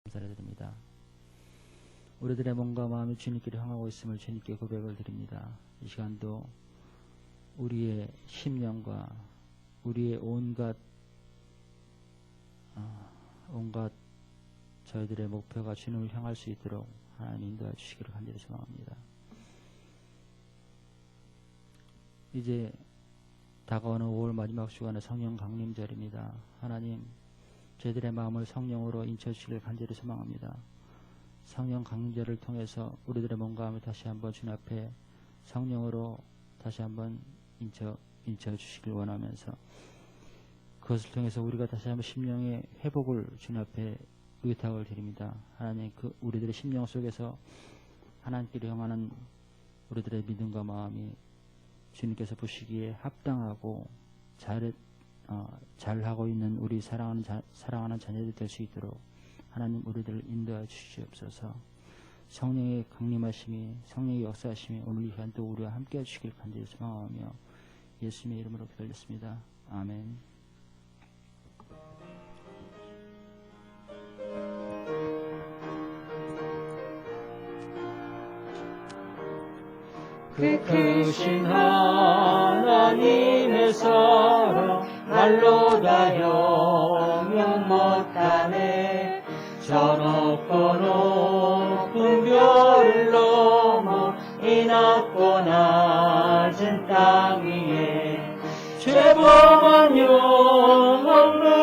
감사를 드립니다. 우리들의 몸과 마음이 주님께로 향하고 있음을 주님께 고백을 드립니다. 이 시간도 우리의 심령과 우리의 온갖 저희들의 목표가 주님을 향할 수 있도록 하나님 인도해 주시기를 간절히 소망합니다. 이제 다가오는 5월 마지막 주간의 성령 강림절입니다. 하나님, 저희들의 마음을 성령으로 인쳐 주시기를 간절히 소망합니다. 성령 강림절을 통해서 우리들의 몸과 마음을 다시 한번 주님 앞에 성령으로 다시 한번 인쳐 주시길 원하면서 그것을 통해서 우리가 다시 한번 심령의 회복을 주님 앞에 의탁을 드립니다. 하나님, 그 우리들의 심령 속에서 하나님께로 향하는 우리들의 믿음과 마음이 주님께서 보시기에 합당하고 잘하고 있는 우리 사랑하는 자녀들 될 수 있도록 하나님 우리들을 인도해 주시옵소서. 성령의 강림하심이, 성령의 역사하심이 오늘 이 시간 또 우리와 함께 해주시길 간절히 소망하며 예수님의 이름으로 기도드렸습니다. 아멘. 그 크신 하나님의 사랑 말로 다 영영 못하네. 저 높고 높은 별을 넘어 이 낮고 낮은 땅 위에 죄범한 영혼을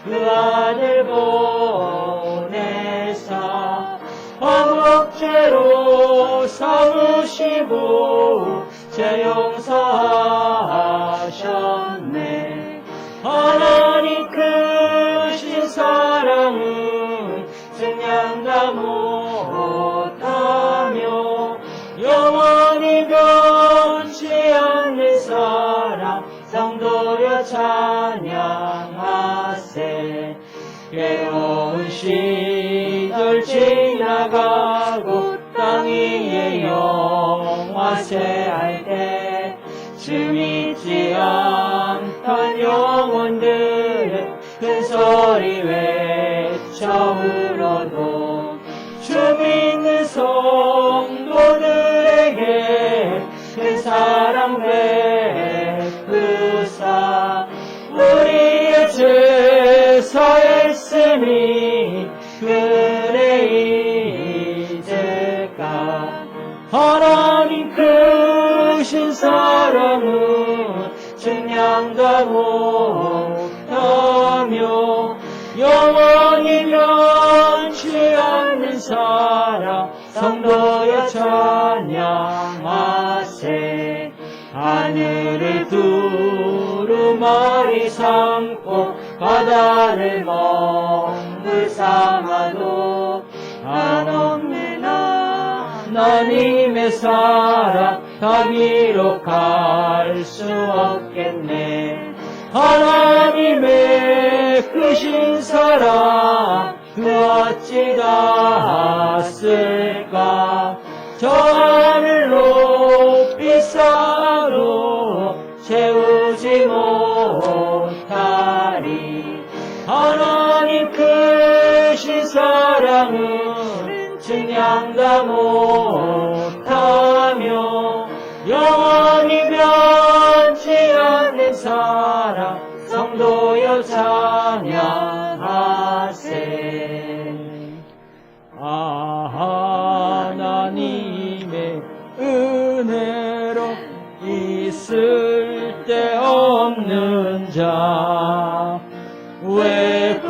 그 아들 보내사 화목제로 삼으시고 죄 용서하셨네. 하나님 크신 사랑은 증량다 못하며 영원히 변치 않는 사랑 성도여 찬양하세. 괴로운 시절 지나가고 땅 위에 영화세할 때 주 믿지 않던 영혼들의 큰 소리 외쳐 울어도 주 믿는 성도들에게 큰 사랑 베푸사 우리의 죄 사했으니 그래 이제까 하나님 크신 사랑은 증량다 못하며 영원히 변치 않는 사랑 성도여 찬양하세. 하늘을 두루마리 삼고 바다를 먹물 삼아도 한없는 하나님의 사랑 다 기록할 수 없겠네. 하나님의 크신 사랑 그 어찌 닿았을까. 저 하늘 높이 쌓아도 채우지 못하리. 하나님 크신 사랑은 증량다 못하며 영원히 변치 않는 사랑 성도여 찬양하세. 하나님의 은혜로 있을 데 없는 자 왜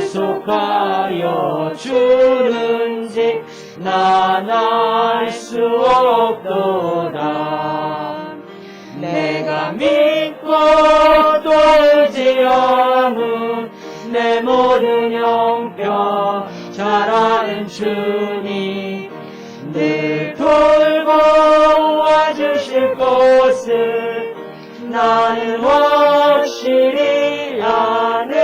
구속하여 주는지 난 알 수 없도다. 내가 믿고 또 의지하는 내 모든 형편 잘 아는 주님 늘 돌고 와주실 것을 나는 확실히 아네.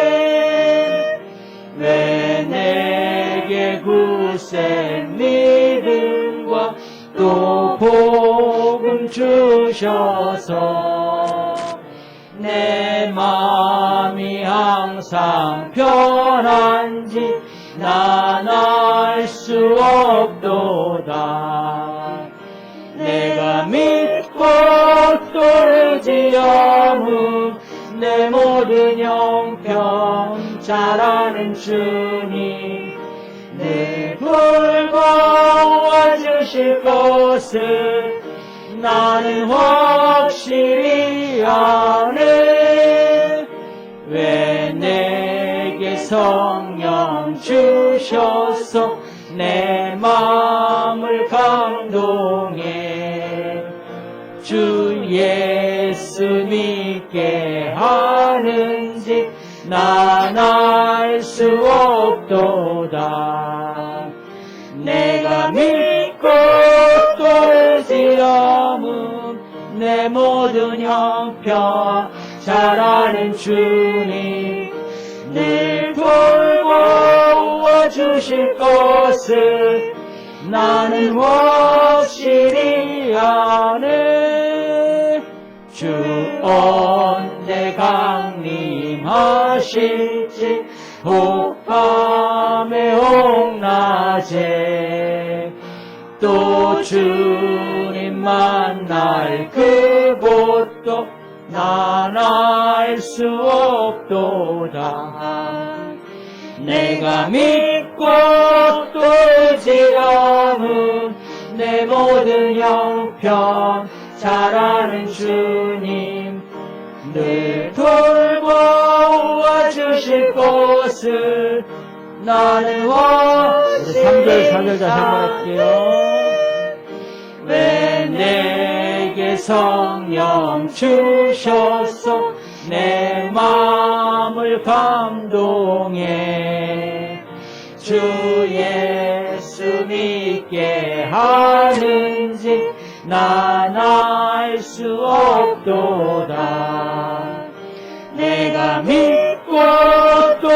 왜 내게 굳센 믿음과 또 복음 주셔서 내 내 마음이 항상 편한지 난 알 수 없도다. 내가 믿고 또 의지함은 내 모든 형편 잘 아는 주님 내 돌보아 주실 것을 나는 확실히 아네. 왜 내게 성령 주셔서 내 마음을 감동해 주 예수 믿게 하는지 난 알 수 없도다. 내가 믿고 또 의지함은 내 모든 형편 잘 아는 주님 늘 돌보아 주실 것을 나는 확실히 아네. 주 언제 강림하실지 혹밤에 혹낮에 또 주님 만날 그곳도 난 알 수 없도다. 내가 믿고 또 의지함은 내 모든 형편 잘 아는 주님 늘 돌보아 주실 것을 나는 확실히 3절 4절 다시 한번 할게요. 왜 내게 성령 주셔서 내 마음을 감동해 주 예수 믿게 하는지 난 알 수 없도다. 내가 믿고 또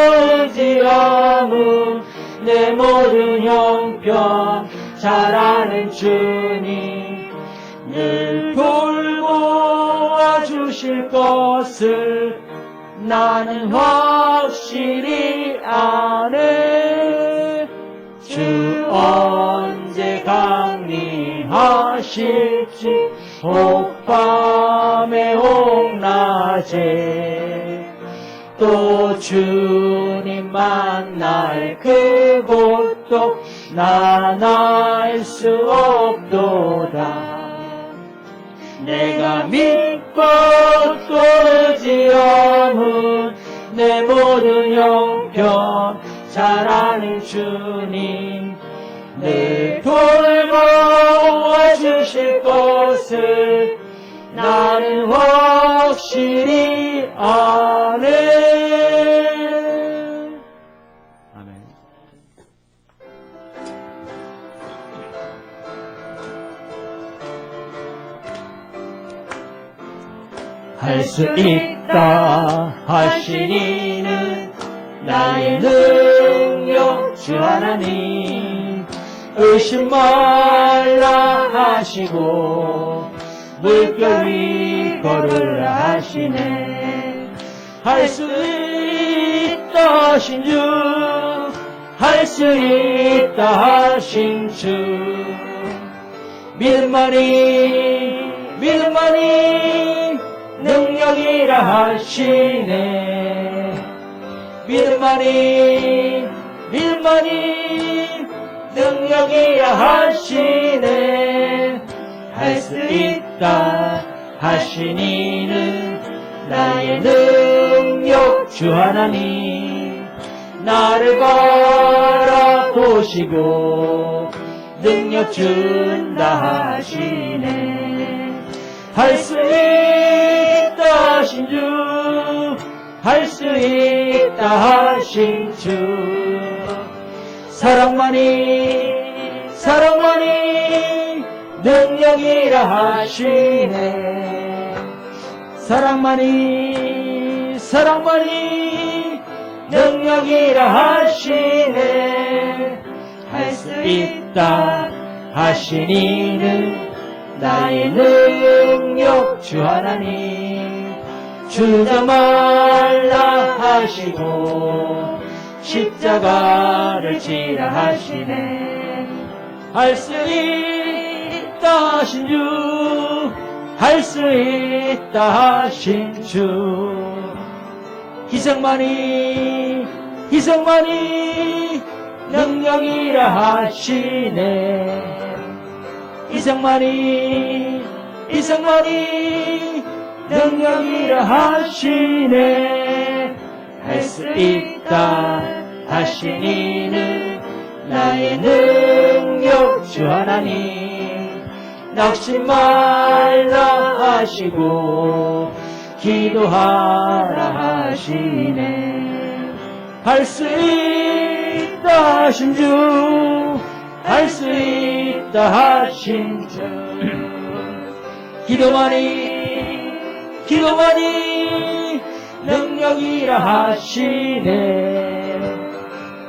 의지함은 내 모든 형편 잘 아는 주님 늘 돌보아 주실 것을 나는 확실히 아네. 주 언제 강림하실지 혹밤에 혹낮에 또 주님 만날 그곳도 난 알 수 없도다. 내가 믿고 또 의지함은 내 모든 형편 잘 아는 주님 늘 돌보아 주실 것을 나는 확실히 아네. 아멘. 할 수 있다 하시니는 나의 능력 주 하나님 의심 말라 하시고 물결 위 걸으라 하시네. 할 수 있다 하신 주 할 수 있다 하신 주 믿음만이 능력이라 하시네. 믿음만이 능력이라 하시네. 할 수 있다 하시니는 나의 능력 주 하나님 나를 바라보시고 능력 준다 하시네. 할 수 있다 하신 주 할 수 있다 하신 주 사랑만이 능력이라 하시네. 사랑만이 능력이라 하시네. 할 수 있다 하시니는 나의 능력 주 하나님 주저 말라 하시고 십자가를 지라 하시네. 할 수 있다 하신 주, 할 수 있다 하신 주, 희생만이 능력이라 하시네. 희생만이 능력이라 하시네. 할 수 있다 하신 이는 나의 능력 주 하나님. 낙심 말라 하시고 기도하라 하시네. 할 수 있다 하신 주, 할 수 있다 하신 주, 기도만이 능력이라 하시네.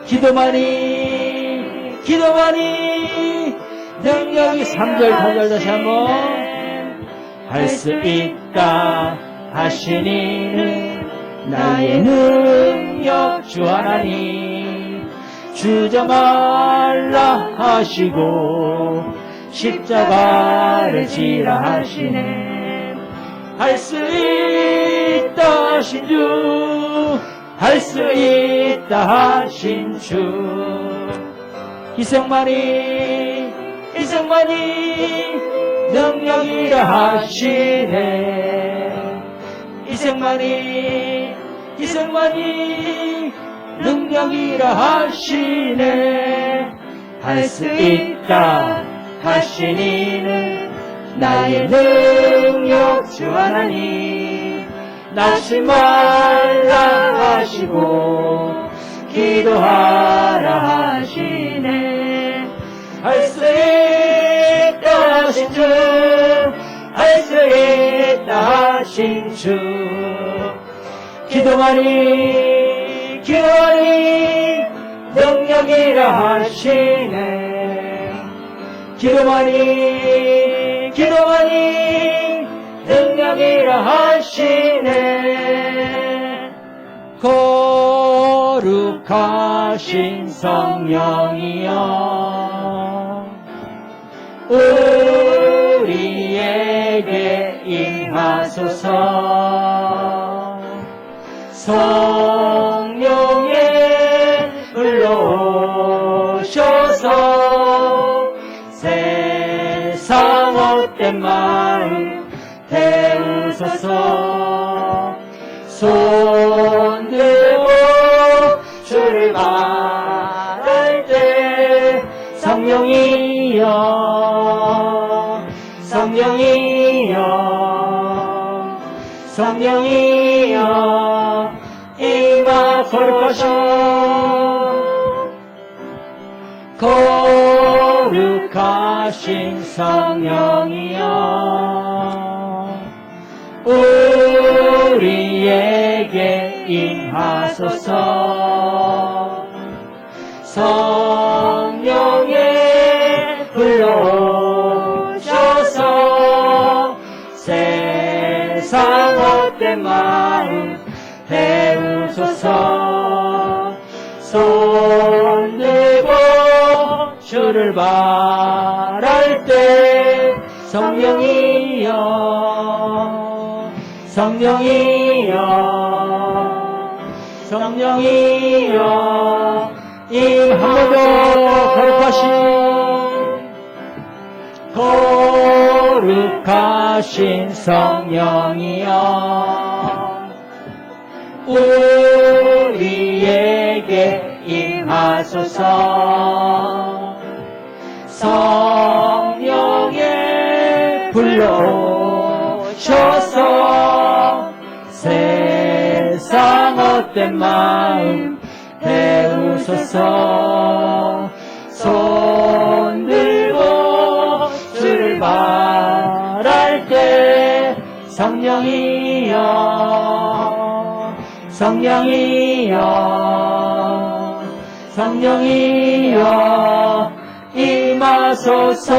기도만이 능력이 3절 4절 다시 한번. 할 수 있다 하신 이는 나의 능력 주 하나님. 주저 말라 하시고 십자가를 지라 하시네. 할 수 있다 하신 주, 할 수 있다 하신 주, 희생만이 능력이라 하시네. 희생만이 능력이라 하시네. 할 수 있다 하신 이는 나의 능력 주 하나님. 낙심 말라 하시고 기도하라 하시네. 할 수 있다 하신 주, 할 수 있다 하신 주, 기도만이 능력이라 하시네. 기도만이 능력이라 하시네. 거룩하신 성령이여 우리에게 임하소서. 성령의 불러오셔서 세상 헛된 마음 태우소서. 손들고 주를 말할 때 성령이여 임하. 거룩하신 성령이여 우리에게 임하소서. 성령의 불러오셔서 세상 헛된 마음 태우소서. 손들고 주를 바랄 때 성령이여 임하고 거룩하신 성령이여 우리에게 임하소서. 성령의 불러오셔서 세상 헛된 마음 태우소서. 손들고 주를 바랄 때 성령이여 임하소서.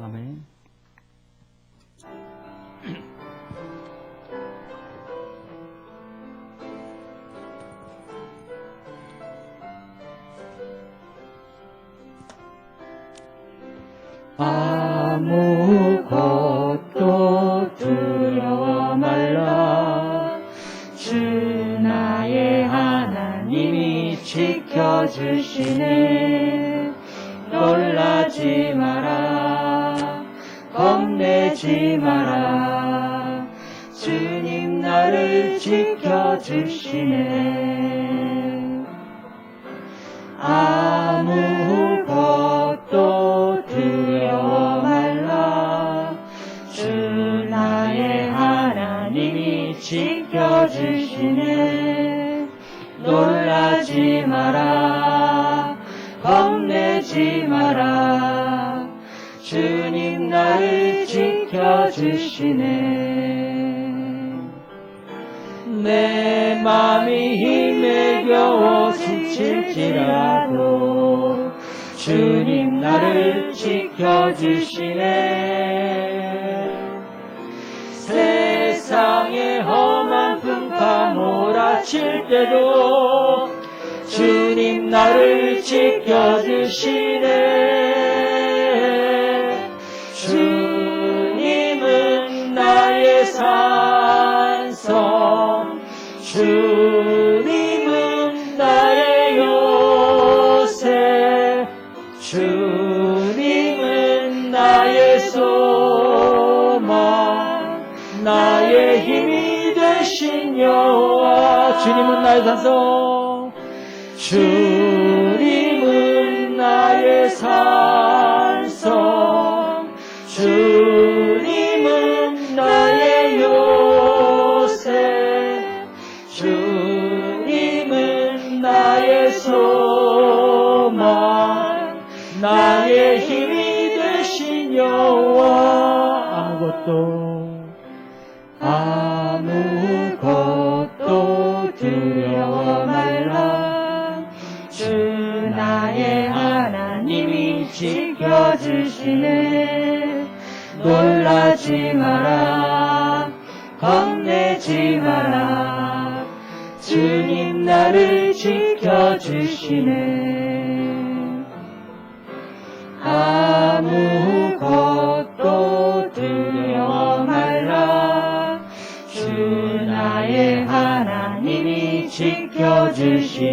아멘. 아무것도 두려워 말라. 주 나의 하나님이 지켜주시네. 놀라지 마라. 겁내지 마라. 주님 나를 지켜주시네. 아무것도 두려워 말라. 주 나의 하나님이 지켜주시네. 놀라지 마라. 겁내지 마라. 주님 나를 지켜주시네. 내 맘이 힘에 겨워 지칠지라도 주님 나를 지켜주시네. 세상의 험한 풍파 몰아칠 때도 주님 나를 지켜주시네. 주님은 나의 산성, 주님은 나의 요새, 주님은 나의 소망, 나의 힘이 되신 여호와. 주님은 나의 산성, 주님은 나의 산성, 주님은 나의 요새, 주님은 나의 소망, 나의 힘이 되신 여호와. 아무것도 두려워 말라. 주 나의 하나님이 지켜주시네. 놀라지 마라. 겁내지 마라. 주님 나를 지켜주시네. 아무것도 두려워 말라. 주 나의 하나님이 지켜주시네.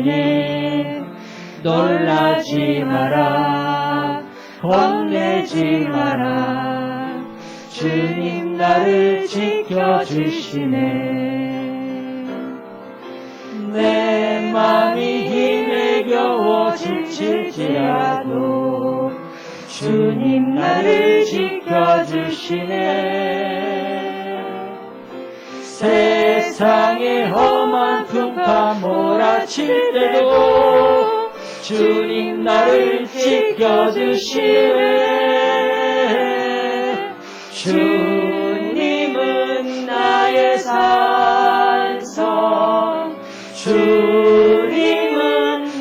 놀라지 마라. 겁내지 마라. 주님 나를 지켜주시네. 내 맘이 힘에 겨워 지칠지라도 주님 나를 지켜주시네. 세상의 험한 풍파 몰아칠 때도 주님 나를 지켜주시네. 주님은 나의 산성, 주님은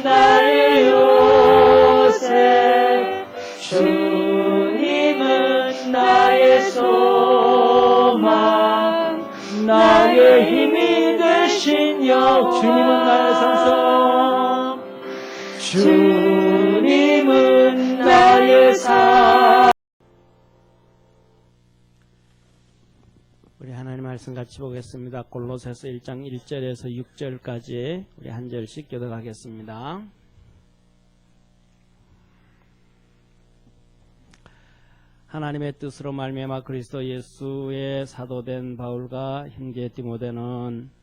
나의 요새, 주님은 나의 소망, 나의 힘이 되신 주님은 나의 산성, 주님은 나의 산. 우리 하나님 말씀 같이 보겠습니다. 골로새서 1장 1절에서 6절까지 우리 한 절씩 교독하겠습니다. 하나님의 뜻으로 말미암아 그리스도 예수의 사도된 바울과 형제 디모데는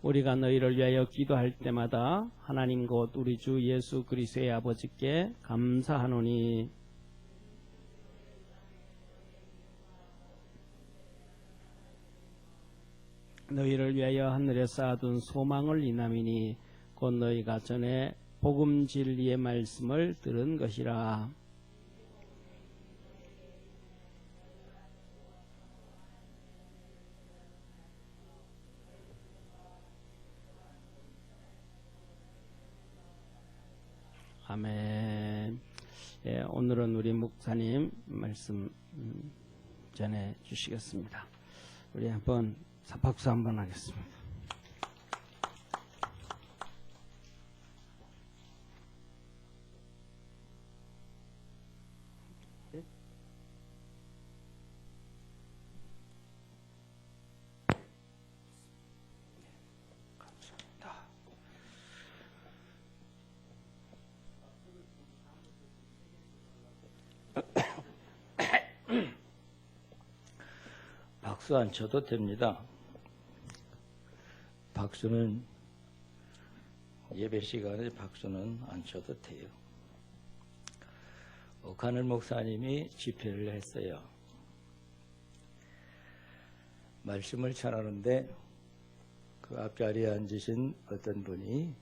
우리가 너희를 위하여 기도할 때마다 하나님 곧 우리 주 예수 그리스도의 아버지께 감사하노니 너희를 위하여 하늘에 쌓아둔 소망을 인함이니 곧 너희가 전에 복음 진리의 말씀을 들은 것이라. 아멘. 예, 오늘은 우리 목사님 말씀 전해 주시겠습니다. 우리 한번 박수 한번 하겠습니다. 박수 안 쳐도 됩니다. 박수는 예배 시간에 박수는 안 쳐도 돼요. 오카늘 목사님이 집회를 했어요. 말씀을 전하는데 그 앞자리에 앉으신 어떤 분이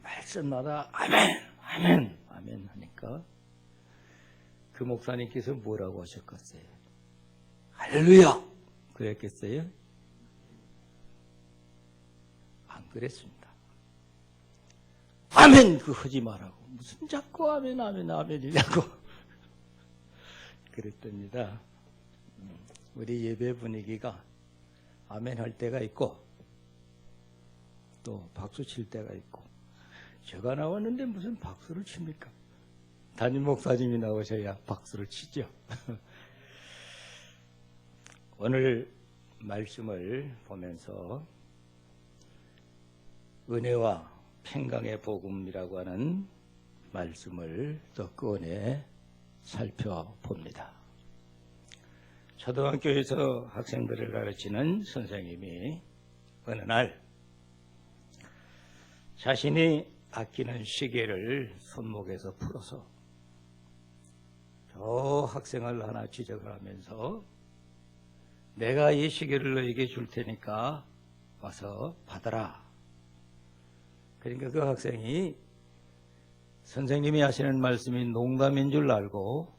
말씀마다 아멘, 아멘, 아멘 하니까 그 목사님께서 뭐라고 하셨겠어요? 할렐루야! 그랬겠어요? 안 그랬습니다. 아멘! 그 하지 말라고. 무슨 자꾸 아멘, 아멘, 아멘이냐고. 그랬답니다. 우리 예배 분위기가 아멘 할 때가 있고 또 박수 칠 때가 있고 제가 나왔는데 무슨 박수를 칩니까? 담임 목사님이 나오셔야 박수를 치죠. 오늘 말씀을 보면서 은혜와 평강의 복음이라고 하는 말씀을 또 꺼내 살펴봅니다. 초등학교에서 학생들을 가르치는 선생님이 어느 날 자신이 아끼는 시계를 손목에서 풀어서 저 학생을 하나 지적을 하면서 내가 이 시계를 너에게 줄 테니까 와서 받아라. 그러니까 그 학생이 선생님이 하시는 말씀이 농담인 줄 알고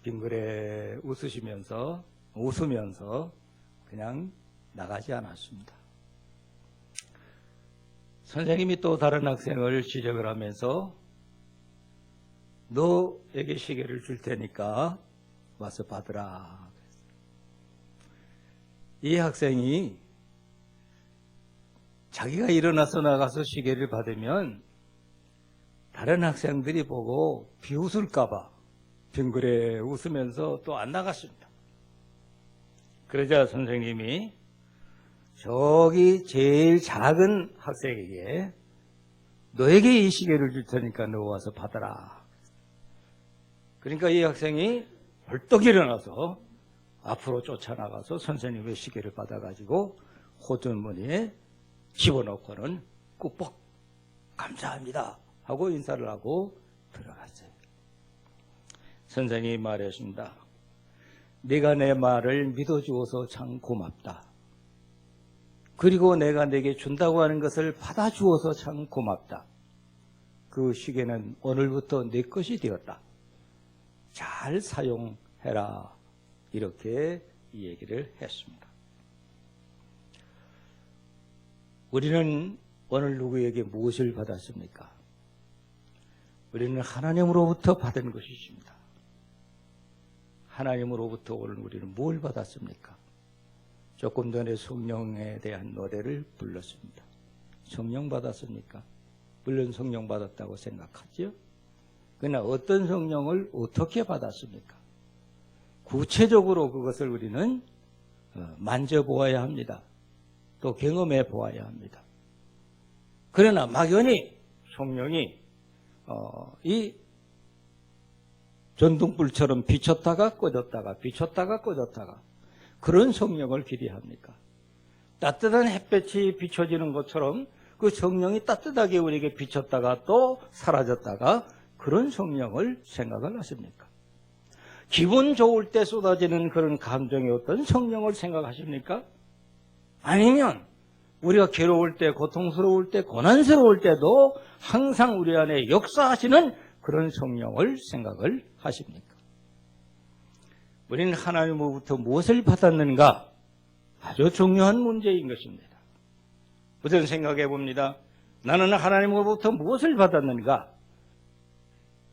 빙그레 웃으면서 그냥 나가지 않았습니다. 선생님이 또 다른 학생을 지적을 하면서 너에게 시계를 줄 테니까 와서 받으라. 이 학생이 자기가 일어나서 나가서 시계를 받으면 다른 학생들이 보고 비웃을까봐 빙그레 웃으면서 또 안 나갔습니다. 그러자 선생님이 저기 제일 작은 학생에게 너에게 이 시계를 줄 테니까 너 와서 받아라. 그러니까 이 학생이 벌떡 일어나서 앞으로 쫓아나가서 선생님의 시계를 받아가지고 호전문에 집어넣고는 꾹뻑 감사합니다 하고 인사를 하고 들어갔어요. 선생님이 말했습니다. 네가 내 말을 믿어주어서 참 고맙다. 그리고 내가 내게 준다고 하는 것을 받아주어서 참 고맙다. 그 시계는 오늘부터 내 것이 되었다. 잘 사용해라. 이렇게 이 얘기를 했습니다. 우리는 오늘 누구에게 무엇을 받았습니까? 우리는 하나님으로부터 받은 것이 있습니다. 하나님으로부터 오늘 우리는 뭘 받았습니까? 조금 전에 성령에 대한 노래를 불렀습니다. 성령 받았습니까? 물론 성령 받았다고 생각하죠. 그러나 어떤 성령을 어떻게 받았습니까? 구체적으로 그것을 우리는 만져보아야 합니다. 또 경험해 보아야 합니다. 그러나 막연히 성령이 이 전등불처럼 비쳤다가 꺼졌다가 비쳤다가 꺼졌다가 그런 성령을 기대합니까? 따뜻한 햇볕이 비춰지는 것처럼 그 성령이 따뜻하게 우리에게 비쳤다가 또 사라졌다가 그런 성령을 생각을 하십니까? 기분 좋을 때 쏟아지는 그런 감정의 어떤 성령을 생각하십니까? 아니면 우리가 괴로울 때, 고통스러울 때, 고난스러울 때도 항상 우리 안에 역사하시는 그런 성령을 생각을 하십니까? 우리는 하나님으로부터 무엇을 받았는가? 아주 중요한 문제인 것입니다. 우선 생각해 봅니다. 나는 하나님으로부터 무엇을 받았는가?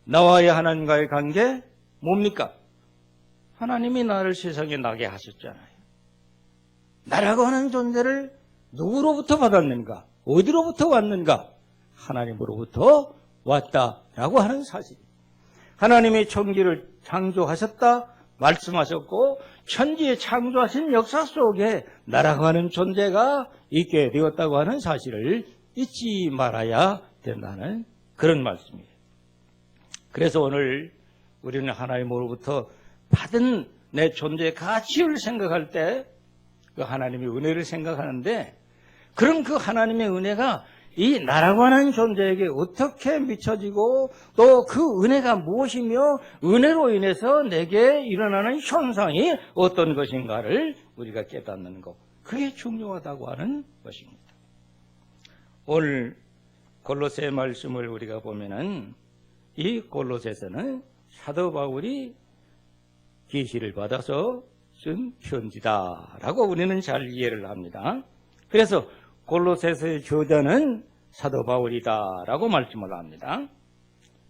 나와의 하나님과의 관계 뭡니까? 하나님이 나를 세상에 나게 하셨잖아요. 나라고 하는 존재를 누구로부터 받았는가? 어디로부터 왔는가? 하나님으로부터 왔다라고 하는 사실. 하나님이 천지를 창조하셨다 말씀하셨고 천지에 창조하신 역사 속에 나라고 하는 존재가 있게 되었다고 하는 사실을 잊지 말아야 된다는 그런 말씀이에요. 그래서 오늘 우리는 하나님으로부터 받은 내 존재의 가치를 생각할 때 그 하나님의 은혜를 생각하는데 그럼 그 하나님의 은혜가 이 나라고 하는 존재에게 어떻게 미쳐지고 또 그 은혜가 무엇이며 은혜로 인해서 내게 일어나는 현상이 어떤 것인가를 우리가 깨닫는 것. 그게 중요하다고 하는 것입니다. 오늘 골로새 말씀을 우리가 보면은 이 골로새서는 사도 바울이 계시를 받아서 쓴 편지다라고 우리는 잘 이해를 합니다. 그래서 골로새서의 저자는 사도 바울이다라고 말씀을 합니다.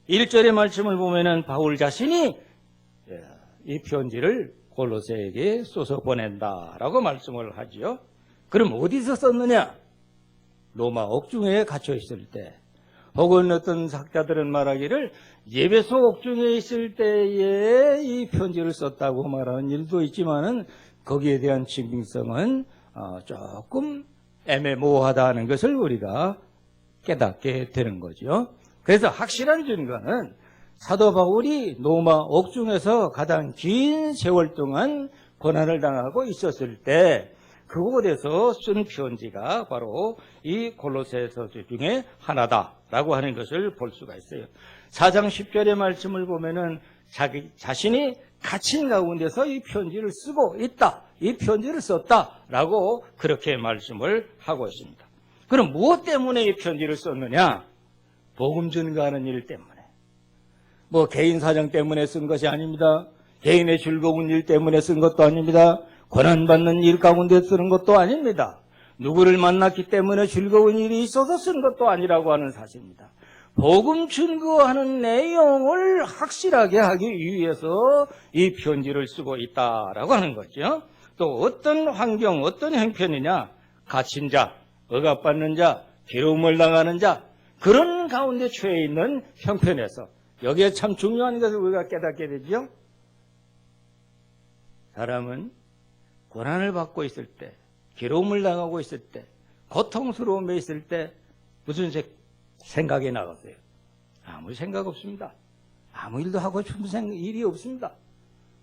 1절의 말씀을 보면은 바울 자신이 이 편지를 골로새에게 써서 보낸다라고 말씀을 하지요. 그럼 어디서 썼느냐? 로마 옥중에 갇혀 있을 때, 혹은 어떤 학자들은 말하기를 예배소 옥중에 있을 때에 이 편지를 썼다고 말하는 일도 있지만은 거기에 대한 증빙성은 조금 애매모호하다는 것을 우리가 깨닫게 되는 거죠. 그래서 확실한 증거는 사도 바울이 로마 옥중에서 가장 긴 세월 동안 고난을 당하고 있었을 때 그곳에서 쓴 편지가 바로 이 골로새서 중에 하나다라고 하는 것을 볼 수가 있어요. 4장 10절의 말씀을 보면은 자기 자신이 갇힌 가운데서 이 편지를 쓰고 있다, 이 편지를 썼다라고 그렇게 말씀을 하고 있습니다. 그럼 무엇 때문에 이 편지를 썼느냐? 복음 전가하는 일 때문에. 뭐 개인 사정 때문에 쓴 것이 아닙니다. 개인의 즐거운 일 때문에 쓴 것도 아닙니다. 고난받는 일 가운데 쓰는 것도 아닙니다. 누구를 만났기 때문에 즐거운 일이 있어서 쓴 것도 아니라고 하는 사실입니다. 복음 증거하는 내용을 확실하게 하기 위해서 이 편지를 쓰고 있다라고 하는 거죠. 또 어떤 환경, 어떤 형편이냐? 갇힌 자, 억압받는 자, 괴로움을 당하는 자, 그런 가운데 처해 있는 형편에서 여기에 참 중요한 것을 우리가 깨닫게 되죠. 사람은 고난을 받고 있을 때, 괴로움을 당하고 있을 때, 고통스러움에 있을 때 무슨 생각이 나갔어요? 아무 생각 없습니다. 아무 일도 하고 싶은 일이 없습니다.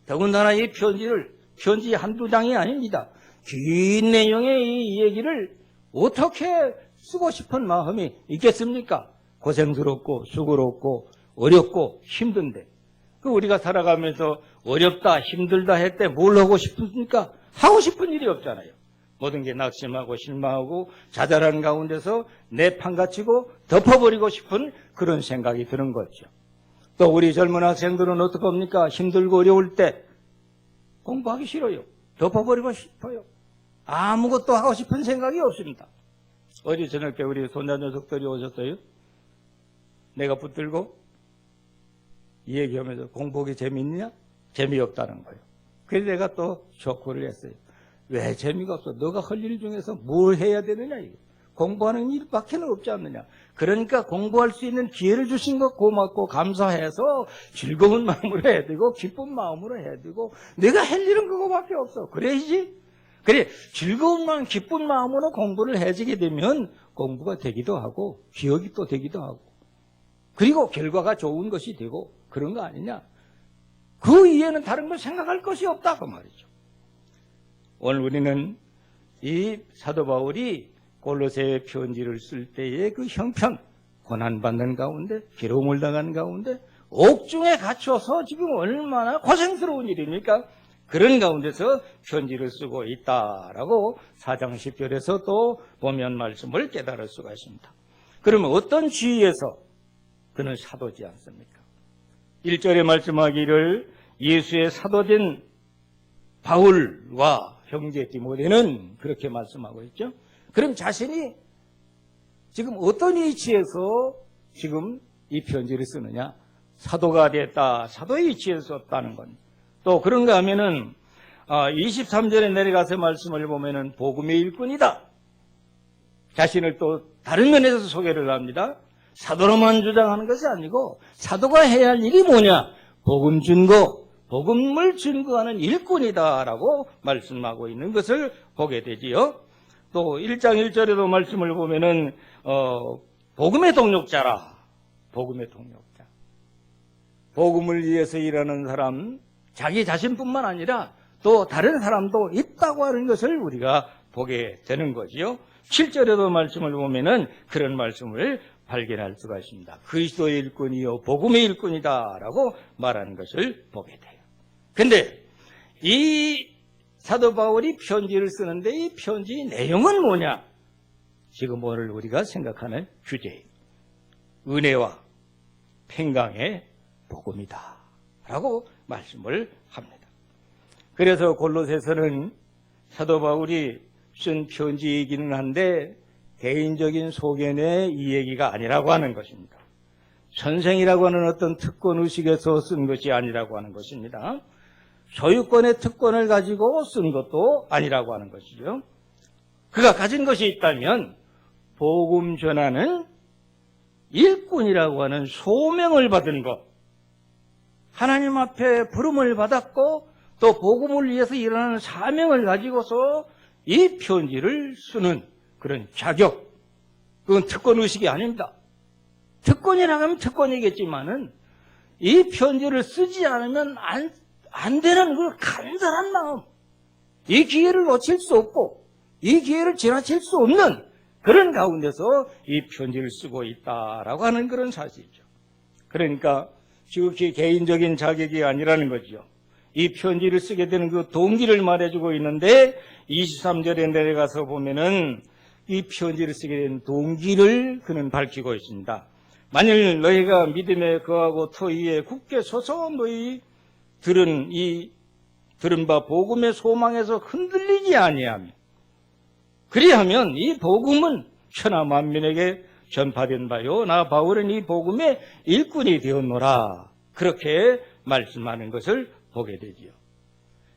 더군다나 이 편지 한두 장이 아닙니다. 긴 내용의 이 얘기를 어떻게 쓰고 싶은 마음이 있겠습니까? 고생스럽고 수고롭고 어렵고 힘든데 우리가 살아가면서 어렵다 힘들다 할 때 뭘 하고 싶습니까? 하고 싶은 일이 없잖아요. 모든 게 낙심하고 실망하고 좌절하는 가운데서 내판가치고 덮어버리고 싶은 그런 생각이 드는 거죠. 또 우리 젊은 학생들은 어떡합니까? 힘들고 어려울 때 공부하기 싫어요. 덮어버리고 싶어요. 아무것도 하고 싶은 생각이 없습니다. 어제 저녁에 우리 손자 녀석들이 오셨어요. 내가 붙들고 이 얘기하면서 공부하기 재밌느냐? 재미없다는 거예요. 그래서 내가 또 쇼크를 했어요. 왜 재미가 없어? 너가 할 일 중에서 뭘 해야 되느냐? 이거. 공부하는 일밖에 없지 않느냐? 그러니까 공부할 수 있는 기회를 주신 것 고맙고 감사해서 즐거운 마음으로 해야 되고 기쁜 마음으로 해야 되고 내가 할 일은 그거밖에 없어. 그래야지. 그래 즐거운 마음, 기쁜 마음으로 공부를 해지게 되면 공부가 되기도 하고 기억이 또 되기도 하고 그리고 결과가 좋은 것이 되고 그런 거 아니냐? 그 이외에는 다른 걸 생각할 것이 없다 그 말이죠. 오늘 우리는 이 사도 바울이 골로새 편지를 쓸 때의 그 형편, 고난받는 가운데, 괴로움을 당하는 가운데, 옥중에 갇혀서 지금 얼마나 고생스러운 일입니까? 그런 가운데서 편지를 쓰고 있다라고 4장 10절에서 또 보면 말씀을 깨달을 수가 있습니다. 그러면 어떤 지위에서 그는 사도지 않습니까? 1절에 말씀하기를 예수의 사도된 바울과 형제 디모데는 그렇게 말씀하고 있죠. 그럼 자신이 지금 어떤 위치에서 지금 이 편지를 쓰느냐? 사도가 됐다. 사도의 위치에서 썼다는 건. 또 그런가 하면은 23절에 내려가서 말씀을 보면은 복음의 일꾼이다. 자신을 또 다른 면에서 소개를 합니다. 사도로만 주장하는 것이 아니고 사도가 해야 할 일이 뭐냐? 복음 증거, 복음을 증거하는 일꾼이다라고 말씀하고 있는 것을 보게 되지요. 또 1장 1절에도 말씀을 보면은 복음의 동력자라. 복음의 동력자. 복음을 위해서 일하는 사람, 자기 자신뿐만 아니라 또 다른 사람도 있다고 하는 것을 우리가 보게 되는 거지요. 7절에도 말씀을 보면은 그런 말씀을 발견할 수가 있습니다. 그리스도의 일꾼이요 복음의 일꾼이다라고 말하는 것을 보게 돼요. 근데 이 사도 바울이 편지를 쓰는데 이 편지 내용은 뭐냐? 지금 오늘 우리가 생각하는 주제예요. 은혜와 평강의 복음이다 라고 말씀을 합니다. 그래서 골로새서는 사도 바울이 쓴 편지이기는 한데 개인적인 소견의 이 얘기가 아니라고 하는 것입니다. 선생이라고 하는 어떤 특권의식에서 쓴 것이 아니라고 하는 것입니다. 소유권의 특권을 가지고 쓴 것도 아니라고 하는 것이죠. 그가 가진 것이 있다면 복음 전하는 일꾼이라고 하는 소명을 받은 것, 하나님 앞에 부름을 받았고 또 복음을 위해서 일하는 사명을 가지고서 이 편지를 쓰는 그런 자격, 그건 특권의식이 아닙니다. 특권이라고 하면 특권이겠지만은 이 편지를 쓰지 않으면 안 되는 그 간절한 마음, 이 기회를 놓칠 수 없고 이 기회를 지나칠 수 없는 그런 가운데서 이 편지를 쓰고 있다라고 하는 그런 사실이죠. 그러니까 지극히 개인적인 자격이 아니라는 거죠. 이 편지를 쓰게 되는 그 동기를 말해주고 있는데 23절에 내려가서 보면은 이 편지를 쓰게 된 동기를 그는 밝히고 있습니다. 만일 너희가 믿음에 거하고 터 위에 굳게 서서 너희 들은 바 복음의 소망에서 흔들리지 아니하며 그리하면 이 복음은 천하 만민에게 전파된 바요 나 바울은 이 복음의 일꾼이 되었노라 그렇게 말씀하는 것을 보게 되지요.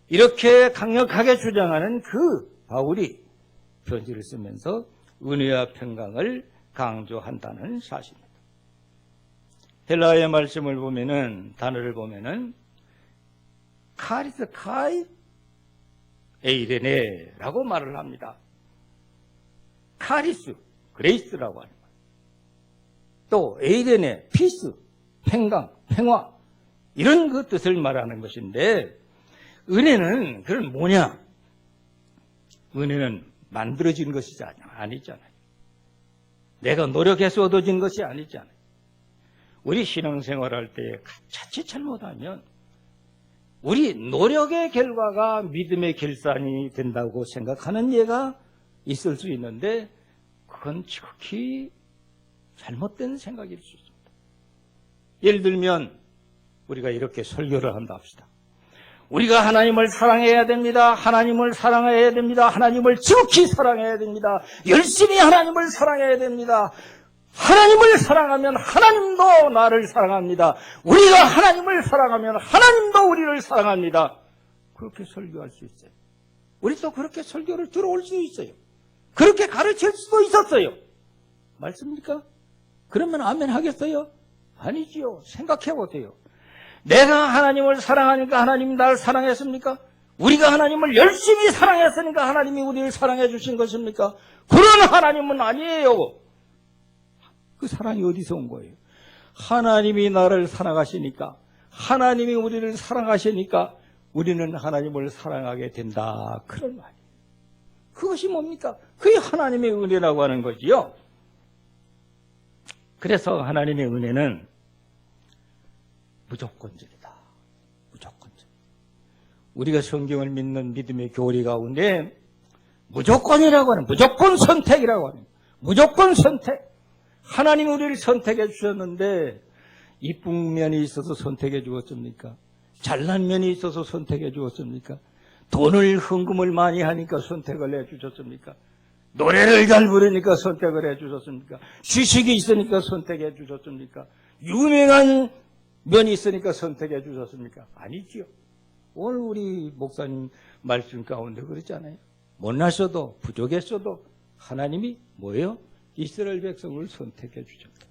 이렇게 강력하게 주장하는 그 바울이 편지를 쓰면서 은혜와 평강을 강조한다는 사실입니다. 헬라어의 말씀을 보면은 단어를 보면은 카리스 카이 에이레네라고 말을 합니다. 카리스 그레이스라고 하는 거예요. 또 에이레네 피스 평강 평화 이런 그 뜻을 말하는 것인데 은혜는 그건 뭐냐? 은혜는 만들어진 것이 아니잖아요. 내가 노력해서 얻어진 것이 아니잖아요. 우리 신앙생활할 때 자칫 잘못하면 우리 노력의 결과가 믿음의 결산이 된다고 생각하는 예가 있을 수 있는데 그건 지극히 잘못된 생각일 수 있습니다. 예를 들면 우리가 이렇게 설교를 한다 합시다. 우리가 하나님을 사랑해야 됩니다. 하나님을 사랑해야 됩니다. 하나님을 지극히 사랑해야 됩니다. 열심히 하나님을 사랑해야 됩니다. 하나님을 사랑하면 하나님도 나를 사랑합니다. 우리가 하나님을 사랑하면 하나님도 우리를 사랑합니다. 그렇게 설교할 수 있어요. 우리도 그렇게 설교를 들어올 수 있어요. 그렇게 가르칠 수도 있었어요. 맞습니까? 그러면 아멘 하겠어요? 아니지요. 생각해 보세요. 내가 하나님을 사랑하니까 하나님이 나를 사랑했습니까? 우리가 하나님을 열심히 사랑했으니까 하나님이 우리를 사랑해 주신 것입니까? 그런 하나님은 아니에요. 그 사랑이 어디서 온 거예요? 하나님이 나를 사랑하시니까, 하나님이 우리를 사랑하시니까 우리는 하나님을 사랑하게 된다. 그런 말이에요. 그것이 뭡니까? 그게 하나님의 은혜라고 하는 거지요. 그래서 하나님의 은혜는 무조건적이다. 무조건적. 우리가 성경을 믿는 믿음의 교리 가운데 무조건이라고 하는, 무조건 선택이라고 하는, 무조건 선택. 하나님이 우리를 선택해 주셨는데 이쁜 면이 있어서 선택해 주었습니까? 잘난 면이 있어서 선택해 주었습니까? 돈을 헌금을 많이 하니까 선택을 해 주셨습니까? 노래를 잘 부르니까 선택을 해 주셨습니까? 지식이 있으니까 선택해 주셨습니까? 유명한 면이 있으니까 선택해 주셨습니까? 아니지요. 오늘 우리 목사님 말씀 가운데 그랬잖아요. 못났어도 부족했어도 하나님이 뭐예요? 이스라엘 백성을 선택해 주셨다.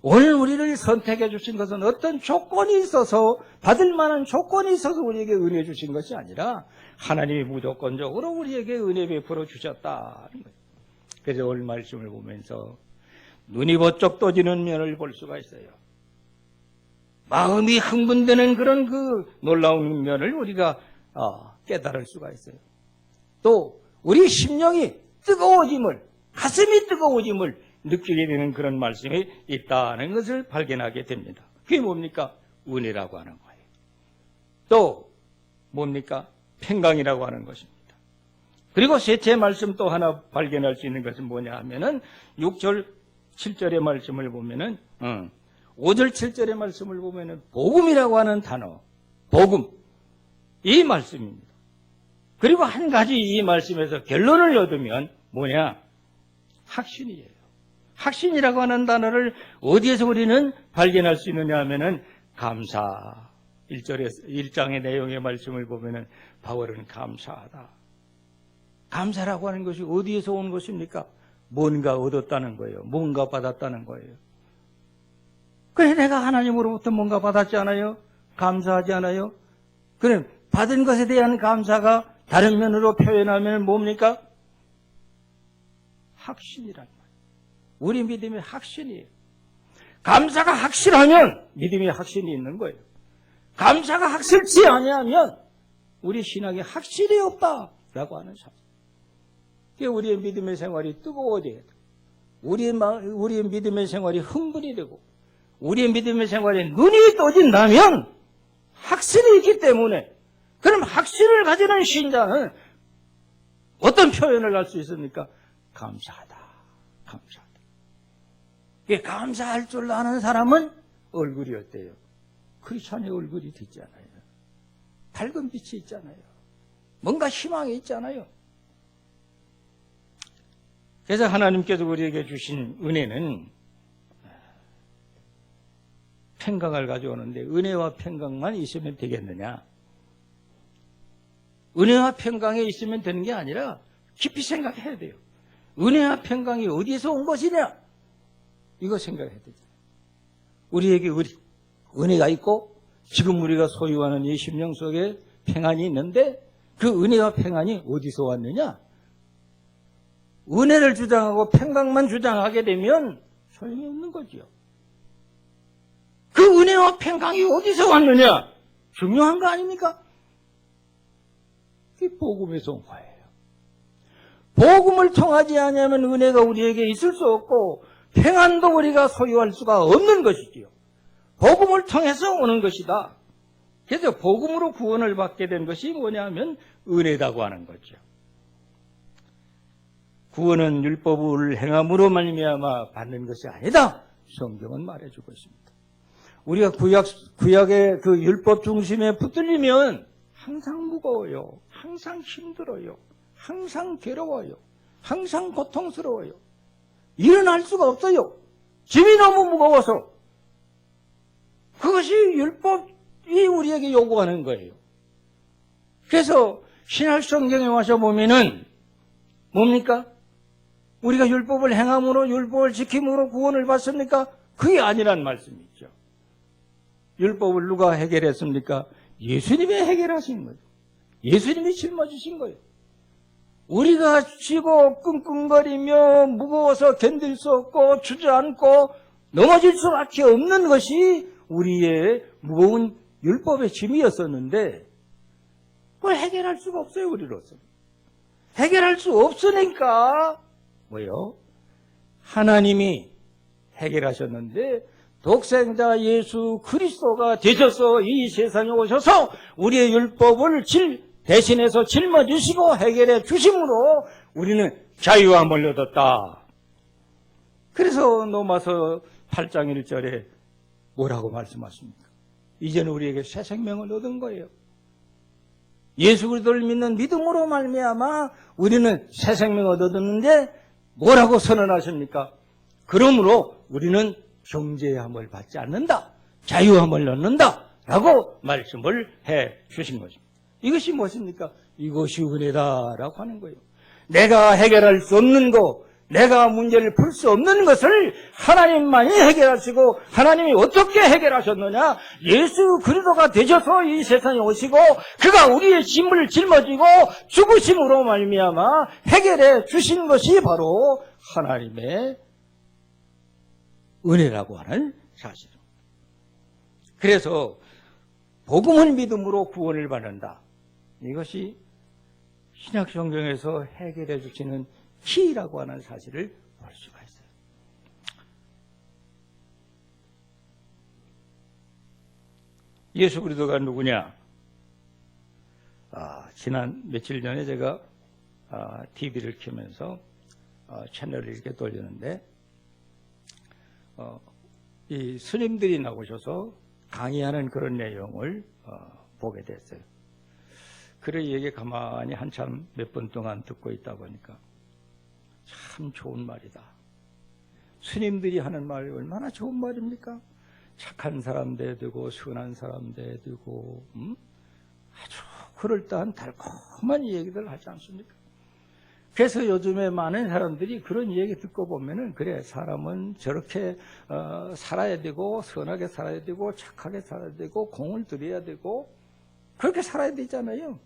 오늘 우리를 선택해 주신 것은 어떤 조건이 있어서 받을 만한 조건이 있어서 우리에게 은혜 주신 것이 아니라 하나님이 무조건적으로 우리에게 은혜 베풀어 주셨다는 거예요. 그래서 오늘 말씀을 보면서 눈이 번쩍 떠지는 면을 볼 수가 있어요. 마음이 흥분되는 그런 그 놀라운 면을 우리가 깨달을 수가 있어요. 또 우리 심령이 뜨거워짐을, 가슴이 뜨거워짐을 느끼게 되는 그런 말씀이 있다는 것을 발견하게 됩니다. 그게 뭡니까? 은혜라고 하는 거예요. 또 뭡니까? 평강이라고 하는 것입니다. 그리고 셋째 말씀 또 하나 발견할 수 있는 것은 뭐냐 하면은 6절 7절의 말씀을 보면은 5절 7절의 말씀을 보면은 복음이라고 하는 단어, 복음, 이 말씀입니다. 그리고 한 가지 이 말씀에서 결론을 얻으면 뭐냐? 확신이에요. 확신이라고 하는 단어를 어디에서 우리는 발견할 수 있느냐 하면은 감사. 1장의 내용의 말씀을 보면은 바울은 감사하다. 감사라고 하는 것이 어디에서 온 것입니까? 뭔가 얻었다는 거예요. 뭔가 받았다는 거예요. 그래, 내가 하나님으로부터 뭔가 받았지 않아요? 감사하지 않아요? 그럼 받은 것에 대한 감사가 다른 면으로 표현하면 뭡니까? 확신이란 말이에요. 우리 믿음의 확신이에요. 감사가 확실하면 믿음의 확신이 있는 거예요. 감사가 확실치 아니하면 우리 신앙에 확실이 없다라고 하는 사실. 우리의 믿음의 생활이 뜨거워져야 돼요. 우리의 믿음의 생활이 흥분이 되고 우리의 믿음의 생활에 눈이 떠진다면 확신이 있기 때문에, 그럼 확신을 가지는 신자는 어떤 표현을 할 수 있습니까? 감사하다. 감사하다. 감사할 줄 아는 사람은 얼굴이 어때요? 크리스찬의 얼굴이 있잖아요. 밝은 빛이 있잖아요. 뭔가 희망이 있잖아요. 그래서 하나님께서 우리에게 주신 은혜는 평강을 가져오는데 은혜와 평강만 있으면 되겠느냐? 은혜와 평강이 있으면 되는 게 아니라 깊이 생각해야 돼요. 은혜와 평강이 어디에서 온 것이냐? 이거 생각해야 되잖아요. 우리에게 은혜가 있고 지금 우리가 소유하는 이 심령 속에 평안이 있는데 그 은혜와 평안이 어디서 왔느냐? 은혜를 주장하고 평강만 주장하게 되면 소용이 없는 거지요. 그 은혜와 평강이 어디서 왔느냐? 중요한 거 아닙니까? 그게 복음에서 온 거예요. 복음을 통하지 않으면 은혜가 우리에게 있을 수 없고 평안도 우리가 소유할 수가 없는 것이지요. 복음을 통해서 오는 것이다. 그래서 복음으로 구원을 받게 된 것이 뭐냐면 은혜라고 하는 거죠. 구원은 율법을 행함으로 말미암아 받는 것이 아니다. 성경은 말해주고 있습니다. 우리가 구약의 그 율법 중심에 붙들리면 항상 무거워요. 항상 힘들어요. 항상 괴로워요. 항상 고통스러워요. 일어날 수가 없어요. 짐이 너무 무거워서. 그것이 율법이 우리에게 요구하는 거예요. 그래서 신약 성경에 와서 보면은 뭡니까? 우리가 율법을 행함으로 율법을 지킴으로 구원을 받습니까? 그게 아니란 말씀이죠. 율법을 누가 해결했습니까? 예수님이 해결하신 거예요. 예수님이 짊어지신 거예요. 우리가 지고 끙끙거리며 무거워서 견딜 수 없고 주저앉고 넘어질 수밖에 없는 것이 우리의 무거운 율법의 짐이었었는데 그걸 해결할 수가 없어요. 우리로서 해결할 수 없으니까 뭐요? 하나님이 해결하셨는데 독생자 예수 그리스도가 되셔서 이 세상에 오셔서 우리의 율법을 대신해서 짊어지시고 해결해 주심으로 우리는 자유함을 얻었다. 그래서 로마서 8장 1절에 뭐라고 말씀하십니까? 이제는 우리에게 새 생명을 얻은 거예요. 예수 그리스도를 믿는 믿음으로 말미암아 우리는 새 생명을 얻었는데 뭐라고 선언하십니까? 그러므로 우리는 정죄함을 받지 않는다. 자유함을 얻는다. 라고 말씀을 해 주신 것입니다. 이것이 무엇입니까? 이것이 은혜다라고 하는 거예요. 내가 해결할 수 없는 거, 내가 문제를 풀 수 없는 것을 하나님만이 해결하시고, 하나님이 어떻게 해결하셨느냐? 예수 그리스도가 되셔서 이 세상에 오시고 그가 우리의 짐을 짊어지고 죽으심으로 말미암아 해결해 주신 것이 바로 하나님의 은혜라고 하는 사실입니다. 그래서 복음을 믿음으로 구원을 받는다. 이것이 신약 성경에서 해결해 주시는 키라고 하는 사실을 볼 수가 있어요. 예수 그리스도가 누구냐? 지난 며칠 전에 제가 TV를 켜면서 채널을 이렇게 돌리는데 이 스님들이 나오셔서 강의하는 그런 내용을 보게 됐어요. 그래 얘기 가만히 한참 몇 분 동안 듣고 있다 보니까 참 좋은 말이다. 스님들이 하는 말이 얼마나 좋은 말입니까? 착한 사람 돼야 되고 선한 사람 돼야 되고 아주 그럴듯한 달콤한 얘기들 하지 않습니까? 그래서 요즘에 많은 사람들이 그런 얘기 듣고 보면은 그래 사람은 저렇게 살아야 되고 선하게 살아야 되고 착하게 살아야 되고 공을 들여야 되고 그렇게 살아야 되잖아요.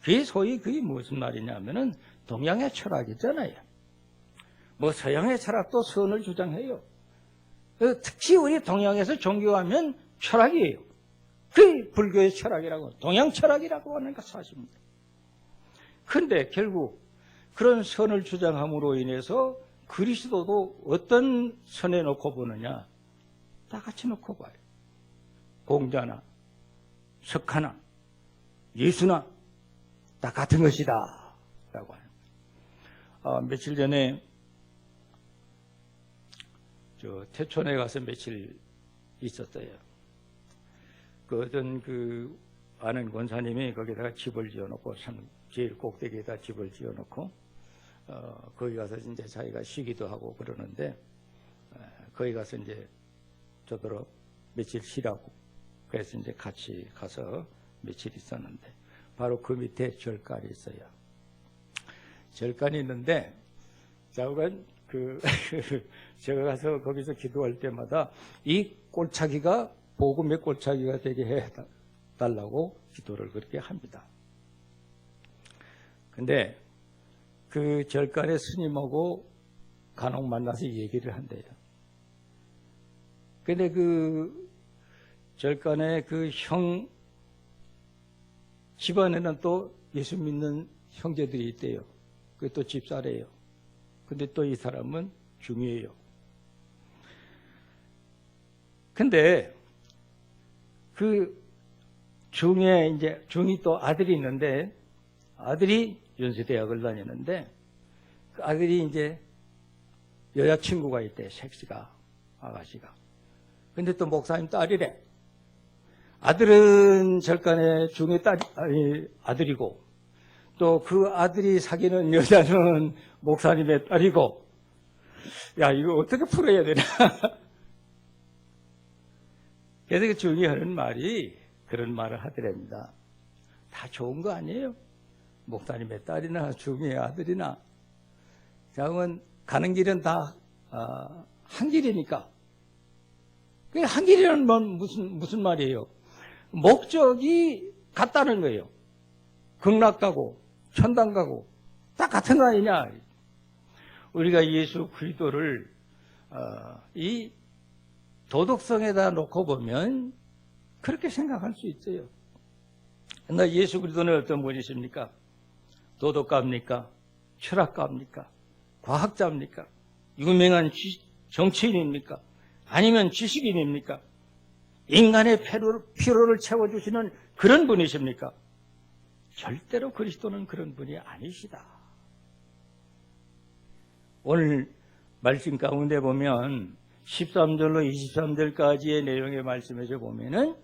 그게 소위 그게 무슨 말이냐면은 동양의 철학이잖아요. 뭐 서양의 철학도 선을 주장해요. 특히 우리 동양에서 종교하면 철학이에요. 그게 불교의 철학이라고, 동양 철학이라고 하는 것 사실입니다. 그런데 결국 그런 선을 주장함으로 인해서 그리스도도 어떤 선에 놓고 보느냐? 다 같이 놓고 봐요. 공자나 석하나 예수나 다 같은 것이다 라고 하는 거예요. 며칠 전에 태촌에 가서 며칠 있었어요. 어떤 아는 권사님이 거기다가 집을 지어놓고 제일 꼭대기에다 집을 지어놓고 거기 가서 이제 자기가 쉬기도 하고 그러는데 거기 가서 이제 저더러 며칠 쉬라고 그래서 이제 같이 가서 며칠 있었는데 바로 그 밑에 절간이 있어요. 절간이 있는데 좌우간 제가 가서 거기서 기도할 때마다 이 골짜기가 복음의 골짜기가 되게 해달라고 기도를 그렇게 합니다. 근데 그 절간의 스님하고 간혹 만나서 얘기를 한대요. 근데 그 절간의 그 집안에는 또 예수 믿는 형제들이 있대요. 그게 또 집사래요. 근데 또 이 사람은 중이에요. 근데 그 중에 이제 중이 또 아들이 있는데 아들이 연세대학을 다니는데 그 아들이 이제 여자친구가 있대. 섹시가 아가씨가. 근데 또 목사님 딸이래. 아들은 절간에 중에 아들이고 또 그 아들이 사귀는 여자는 목사님의 딸이고 야 이거 어떻게 풀어야 되나. 그래서 그 중이 하는 말이 그런 말을 하더랍니다. 다 좋은 거 아니에요? 목사님의 딸이나 중의 아들이나 그러면 가는 길은 다 한 길이니까. 한 길이라는 건 무슨 말이에요? 목적이 같다는 거예요. 극락 가고 천당 가고 다 같은 거 아니냐. 우리가 예수 그리스도를 이 도덕성에다 놓고 보면 그렇게 생각할 수 있어요. 그러나 예수 그리스도는 어떤 분이십니까? 도덕가입니까? 철학가입니까? 과학자입니까? 유명한 정치인입니까? 아니면 지식인입니까? 인간의 피로를 채워주시는 그런 분이십니까? 절대로 그리스도는 그런 분이 아니시다. 오늘 말씀 가운데 보면 13절로 23절까지의 내용의 말씀에서 보면은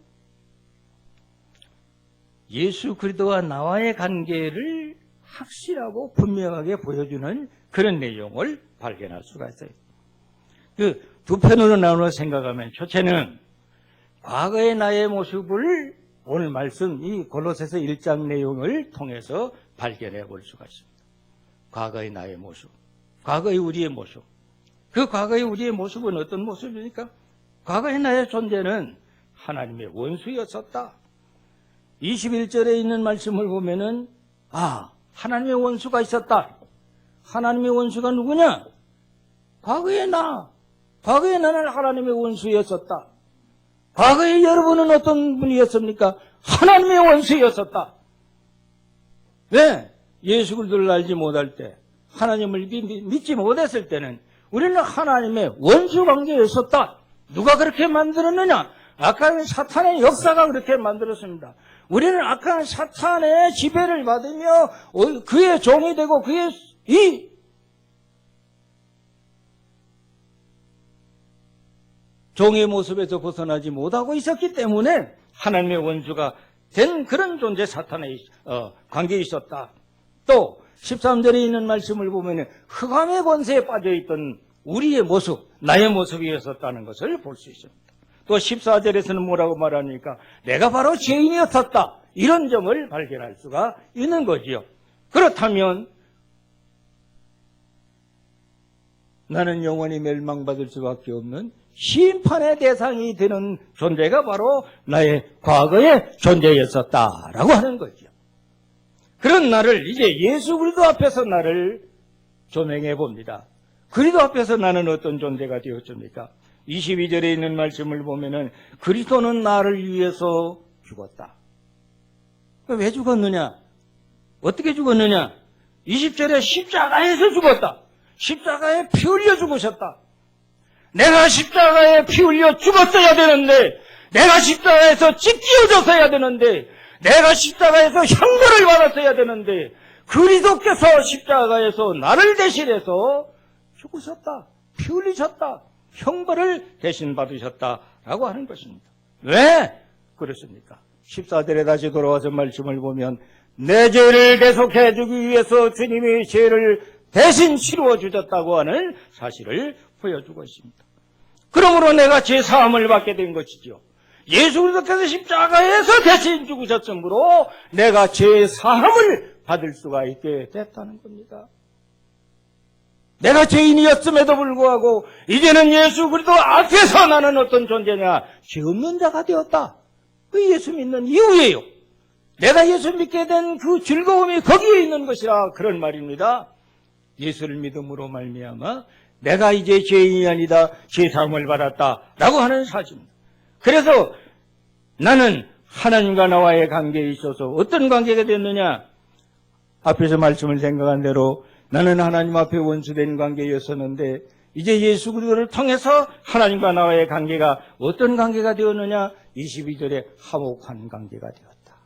예수 그리스도와 나와의 관계를 확실하고 분명하게 보여주는 그런 내용을 발견할 수가 있어요. 그 두 편으로 나누어 생각하면 첫째는 과거의 나의 모습을 오늘 말씀 이 골로새서 1장 내용을 통해서 발견해 볼 수가 있습니다. 과거의 나의 모습, 과거의 우리의 모습. 그 과거의 우리의 모습은 어떤 모습입니까? 과거의 나의 존재는 하나님의 원수였었다. 21절에 있는 말씀을 보면은 하나님의 원수가 있었다. 하나님의 원수가 누구냐? 과거의 나는 하나님의 원수였었다. 과거에 여러분은 어떤 분이었습니까? 하나님의 원수였었다. 왜? 예수 그리스도를 알지 못할 때, 하나님을 믿지 못했을 때는 우리는 하나님의 원수 관계였었다. 누가 그렇게 만들었느냐? 악한 사탄의 역사가 그렇게 만들었습니다. 우리는 악한 사탄의 지배를 받으며 그의 종이 되고 그의 이 종의 모습에서 벗어나지 못하고 있었기 때문에 하나님의 원수가 된 그런 존재 사탄의 관계에 있었다. 또 13절에 있는 말씀을 보면 흑암의 권세에 빠져있던 우리의 모습, 나의 모습이었었다는 것을 볼 수 있습니다. 또 14절에서는 뭐라고 말하니까 내가 바로 죄인이었었다. 이런 점을 발견할 수가 있는 거지요. 그렇다면 나는 영원히 멸망받을 수밖에 없는 심판의 대상이 되는 존재가 바로 나의 과거의 존재였었다라고 하는 거죠. 그런 나를 이제 예수 그리스도 앞에서 나를 조명해 봅니다. 그리스도 앞에서 나는 어떤 존재가 되었습니까? 22절에 있는 말씀을 보면은 그리스도는 나를 위해서 죽었다. 왜 죽었느냐? 어떻게 죽었느냐? 20절에 십자가에서 죽었다. 십자가에 피 흘려 죽으셨다. 내가 십자가에 피 흘려 죽었어야 되는데, 내가 십자가에서 찢겨졌어야 되는데, 내가 십자가에서 형벌을 받았어야 되는데, 그리스도께서 십자가에서 나를 대신해서 죽으셨다. 피 흘리셨다. 형벌을 대신 받으셨다라고 하는 것입니다. 왜 그렇습니까? 14절에 다시 돌아와서 말씀을 보면 내 죄를 계속해 주기 위해서 주님이 죄를 대신 치루어 주셨다고 하는 사실을 보여주고 있습니다. 그러므로 내가 죄 사함을 받게 된 것이죠. 예수 그리스도께서 십자가에서 대신 죽으셨으므로 내가 죄 사함을 받을 수가 있게 됐다는 겁니다. 내가 죄인이었음에도 불구하고 이제는 예수 그리스도 앞에서 나는 어떤 존재냐? 죄 없는 자가 되었다. 그 예수 믿는 이유예요. 내가 예수 믿게 된 그 즐거움이 거기에 있는 것이라 그런 말입니다. 예수를 믿음으로 말미암아 내가 이제 죄인이 아니다, 죄 사함을 받았다라고 하는 사실입니다. 그래서 나는 하나님과 나와의 관계에 있어서 어떤 관계가 됐느냐? 앞에서 말씀을 생각한 대로 나는 하나님 앞에 원수된 관계였었는데 이제 예수 그리스도를 통해서 하나님과 나와의 관계가 어떤 관계가 되었느냐? 22절에 화목한 관계가 되었다.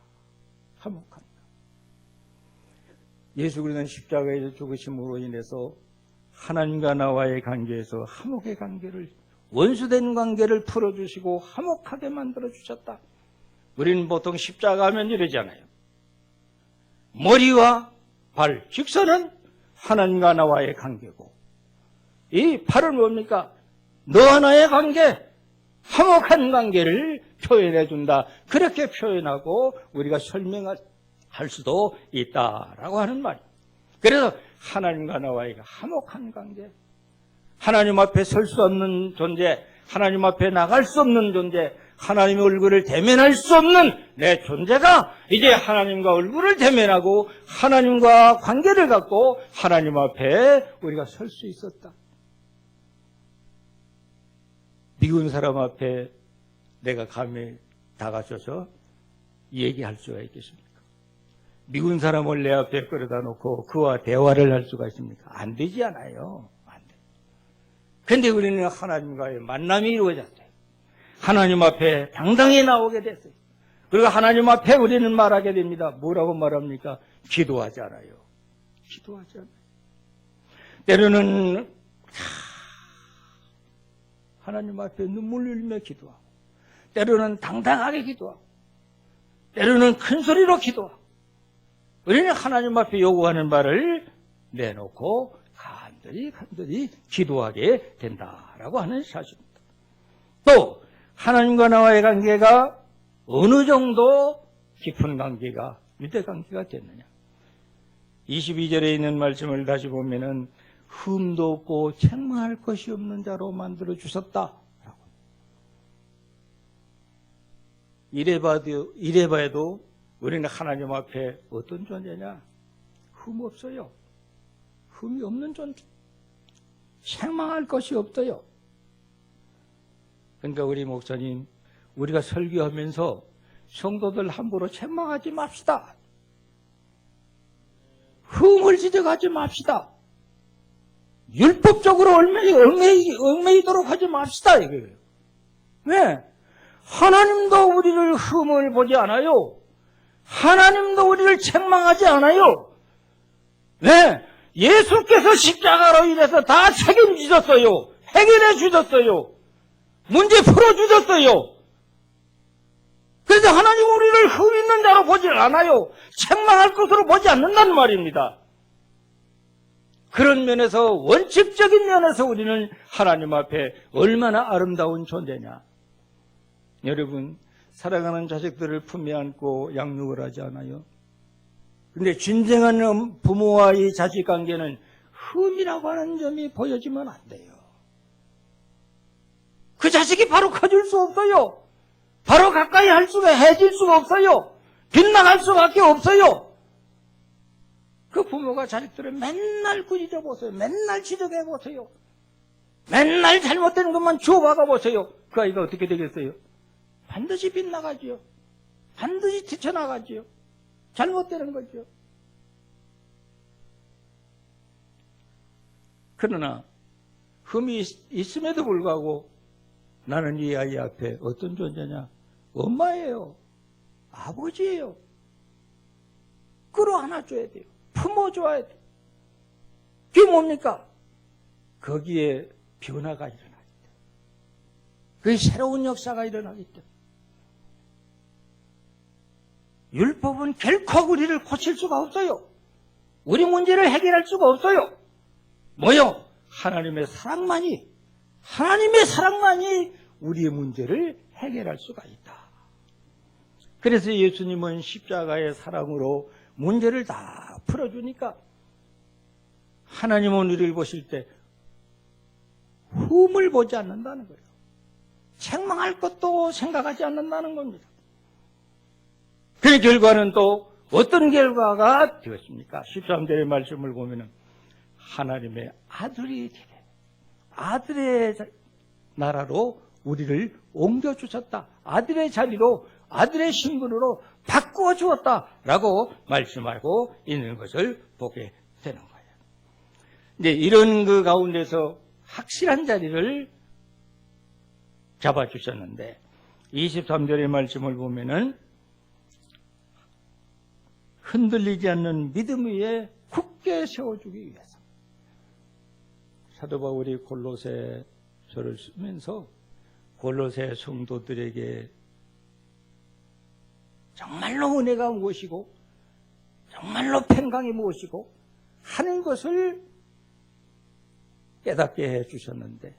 화목한. 예수 그리스도는 십자가에서 죽으심으로 인해서 하나님과 나와의 관계에서 화목의 관계를, 원수된 관계를 풀어주시고 화목하게 만들어주셨다. 우리는 보통 십자가 하면 이러잖아요. 머리와 발, 직선은 하나님과 나와의 관계고, 이 팔은 뭡니까? 너와 나의 관계, 화목한 관계를 표현해 준다. 그렇게 표현하고 우리가 설명할 수도 있다라고 하는 말이에요. 그래서 하나님과 나와의 화목한 관계, 하나님 앞에 설 수 없는 존재, 하나님 앞에 나갈 수 없는 존재, 하나님의 얼굴을 대면할 수 없는 내 존재가 이제 하나님과 얼굴을 대면하고 하나님과 관계를 갖고 하나님 앞에 우리가 설 수 있었다. 미운 사람 앞에 내가 감히 다가서서 얘기할 수가 있겠습니까? 미운 사람을 내 앞에 끌어다 놓고 그와 대화를 할 수가 있습니까? 안 되지 않아요. 안 돼. 근데 우리는 하나님과의 만남이 이루어졌어요. 하나님 앞에 당당히 나오게 됐어요. 그리고 하나님 앞에 우리는 말하게 됩니다. 뭐라고 말합니까? 기도하잖아요. 기도하잖아요. 때로는 하나님 앞에 눈물 흘리며 기도하고, 때로는 당당하게 기도하고, 때로는 큰 소리로 기도하고, 우리는 하나님 앞에 요구하는 말을 내놓고 간절히 기도하게 된다라고 하는 사실입니다. 또 하나님과 나와의 관계가 어느 정도 깊은 관계가, 유대 관계가 됐느냐. 22절에 있는 말씀을 다시 보면은 흠도 없고 책망할 것이 없는 자로 만들어 주셨다. 이래봐도 우리는 하나님 앞에 어떤 존재냐? 흠 없어요. 흠이 없는 존재. 책망할 것이 없어요. 그러니까 우리 목사님, 우리가 설교하면서 성도들 함부로 책망하지 맙시다. 흠을 지적하지 맙시다. 율법적으로 얽매이도록 하지 맙시다. 이거예요. 왜? 하나님도 우리를 흠을 보지 않아요. 하나님도 우리를 책망하지 않아요. 네, 예수께서 십자가로 인해서 다 책임지셨어요. 해결해 주셨어요. 문제 풀어주셨어요. 그래서 하나님 우리를 흠 있는 자로 보지 않아요. 책망할 것으로 보지 않는다는 말입니다. 그런 면에서, 원칙적인 면에서 우리는 하나님 앞에 얼마나 아름다운 존재냐. 여러분, 사랑하는 자식들을 품에 안고 양육을 하지 않아요? 근데 진정한 부모와의 자식 관계는 흠이라고 하는 점이 보여지면 안 돼요. 그 자식이 바로 커질 수 없어요. 바로 가까이 할 수가, 해질 수가 없어요. 빗나갈 수밖에 없어요. 그 부모가 자식들을 맨날 꾸짖어 보세요. 맨날 지적해 보세요. 맨날 잘못된 것만 주워박아 보세요. 그 아이가 어떻게 되겠어요? 반드시 빗나가지요. 반드시 뛰쳐나가지요. 잘못되는 거죠. 그러나 흠이 있음에도 불구하고 나는 이 아이 앞에 어떤 존재냐? 엄마예요. 아버지예요. 끌어안아줘야 돼요. 품어줘야 돼요. 그게 뭡니까? 거기에 변화가 일어나기 때문에. 그게 새로운 역사가 일어나기 때문에. 율법은 결코 우리를 고칠 수가 없어요. 우리 문제를 해결할 수가 없어요. 뭐요? 하나님의 사랑만이 우리의 문제를 해결할 수가 있다. 그래서 예수님은 십자가의 사랑으로 문제를 다 풀어주니까 하나님은 우리를 보실 때 흠을 보지 않는다는 거예요. 책망할 것도 생각하지 않는다는 겁니다. 그 결과는 또 어떤 결과가 되었습니까? 13절의 말씀을 보면은 하나님의 아들이 되게 아들의 나라로 우리를 옮겨주셨다. 아들의 자리로, 아들의 신분으로 바꾸어 주었다라고 말씀하고 있는 것을 보게 되는 거예요. 이제 이런 그 가운데서 확실한 자리를 잡아주셨는데 23절의 말씀을 보면은 흔들리지 않는 믿음 위에 굳게 세워주기 위해서 사도 바울이 골로새서를 쓰면서 골로새 성도들에게 정말로 은혜가 무엇이고 정말로 평강이 무엇이고 하는 것을 깨닫게 해주셨는데